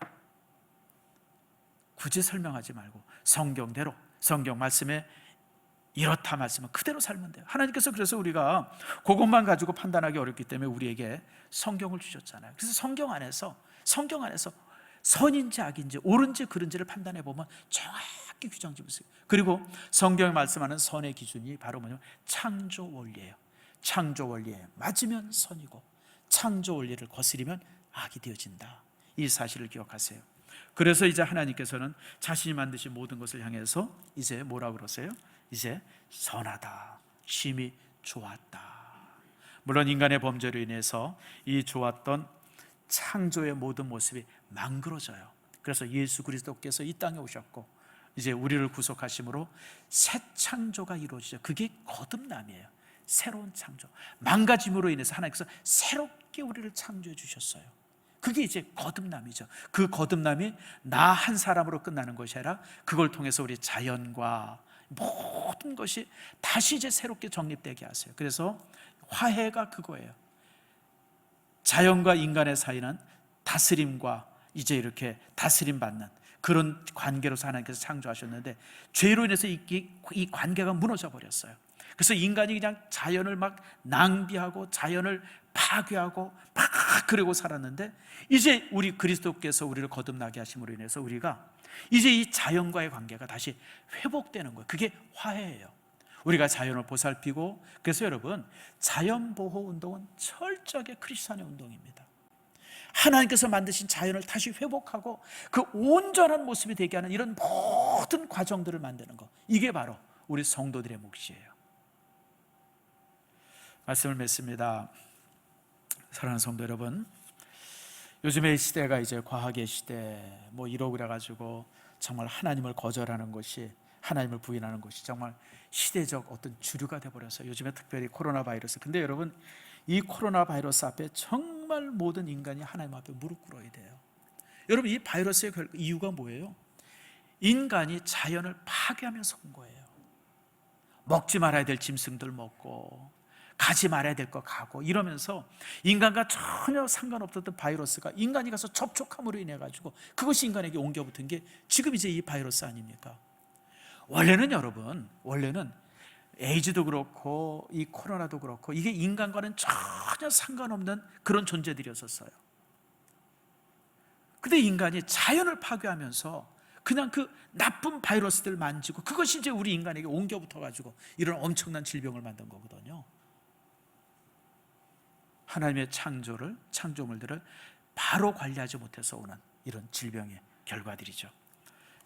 굳이 설명하지 말고 성경대로, 성경 말씀에 이렇다 말씀은 그대로 살면 돼요. 하나님께서 그래서 우리가 그것만 가지고 판단하기 어렵기 때문에 우리에게 성경을 주셨잖아요. 그래서 성경 안에서 선인지 악인지 옳은지 그른지를 판단해 보면 정확히 규정 지을 수 있어요. 그리고 성경이 말씀하는 선의 기준이 바로 뭐냐면 창조 원리예요. 창조 원리에 맞으면 선이고 창조 원리를 거스리면 악이 되어진다. 이 사실을 기억하세요. 그래서 이제 하나님께서는 자신이 만드신 모든 것을 향해서 이제 뭐라고 그러세요? 이제 선하다, 심히 좋았다. 물론 인간의 범죄로 인해서 이 좋았던 창조의 모든 모습이 망그러져요. 그래서 예수 그리스도께서 이 땅에 오셨고 이제 우리를 구속하심으로 새 창조가 이루어지죠. 그게 거듭남이에요. 새로운 창조. 망가짐으로 인해서 하나님께서 새롭게 우리를 창조해 주셨어요. 그게 이제 거듭남이죠. 그 거듭남이 나 한 사람으로 끝나는 것이 아니라 그걸 통해서 우리 자연과 모든 것이 다시 이제 새롭게 정립되게 하세요. 그래서 화해가 그거예요. 자연과 인간의 사이는 다스림과 이제 이렇게 다스림 받는 그런 관계로서 하나님께서 창조하셨는데 죄로 인해서 이 관계가 무너져 버렸어요. 그래서 인간이 그냥 자연을 막 낭비하고 자연을 파괴하고 막 그러고 살았는데 이제 우리 그리스도께서 우리를 거듭나게 하심으로 인해서 우리가 이제 이 자연과의 관계가 다시 회복되는 거예요. 그게 화해예요. 우리가 자연을 보살피고, 그래서 여러분, 자연보호운동은 철저하게 크리스찬의 운동입니다. 하나님께서 만드신 자연을 다시 회복하고 그 온전한 모습이 되게 하는 이런 모든 과정들을 만드는 것, 이게 바로 우리 성도들의 몫이에요. 말씀을 맺습니다. 사랑하는 성도 여러분, 요즘의 시대가 이제 과학의 시대 이러고 그래가지고 정말 하나님을 거절하는 것이, 하나님을 부인하는 것이 정말 시대적 어떤 주류가 돼버렸어요. 요즘에 특별히 코로나 바이러스. 근데 여러분, 이 코로나 바이러스 앞에 정말 모든 인간이 하나님 앞에 무릎 꿇어야 돼요. 여러분, 이 바이러스의 이유가 뭐예요? 인간이 자연을 파괴하면서 온 거예요. 먹지 말아야 될 짐승들 먹고, 가지 말아야 될 거 가고 이러면서 인간과 전혀 상관없었던 바이러스가 인간이 가서 접촉함으로 인해 가지고 그것이 인간에게 옮겨 붙은 게 지금 이제 이 바이러스 아닙니까? 원래는 여러분, 원래는 에이즈도 그렇고 이 코로나도 그렇고 이게 인간과는 전혀 상관없는 그런 존재들이었었어요. 근데 인간이 자연을 파괴하면서 그냥 그 나쁜 바이러스들을 만지고 그것이 이제 우리 인간에게 옮겨 붙어 가지고 이런 엄청난 질병을 만든 거거든요. 하나님의 창조물들을 바로 관리하지 못해서 오는 이런 질병의 결과들이죠.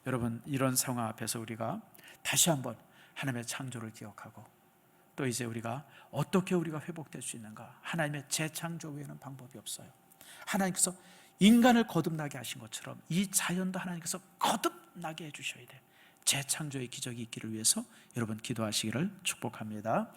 여러분, 이런 상황 앞에서 우리가 다시 한번 하나님의 창조를 기억하고 또 이제 우리가 어떻게 우리가 회복될 수 있는가? 하나님의 재창조 외에는 방법이 없어요. 하나님께서 인간을 거듭나게 하신 것처럼 이 자연도 하나님께서 거듭나게 해주셔야 돼요. 재창조의 기적이 있기를 위해서 여러분 기도하시기를 축복합니다.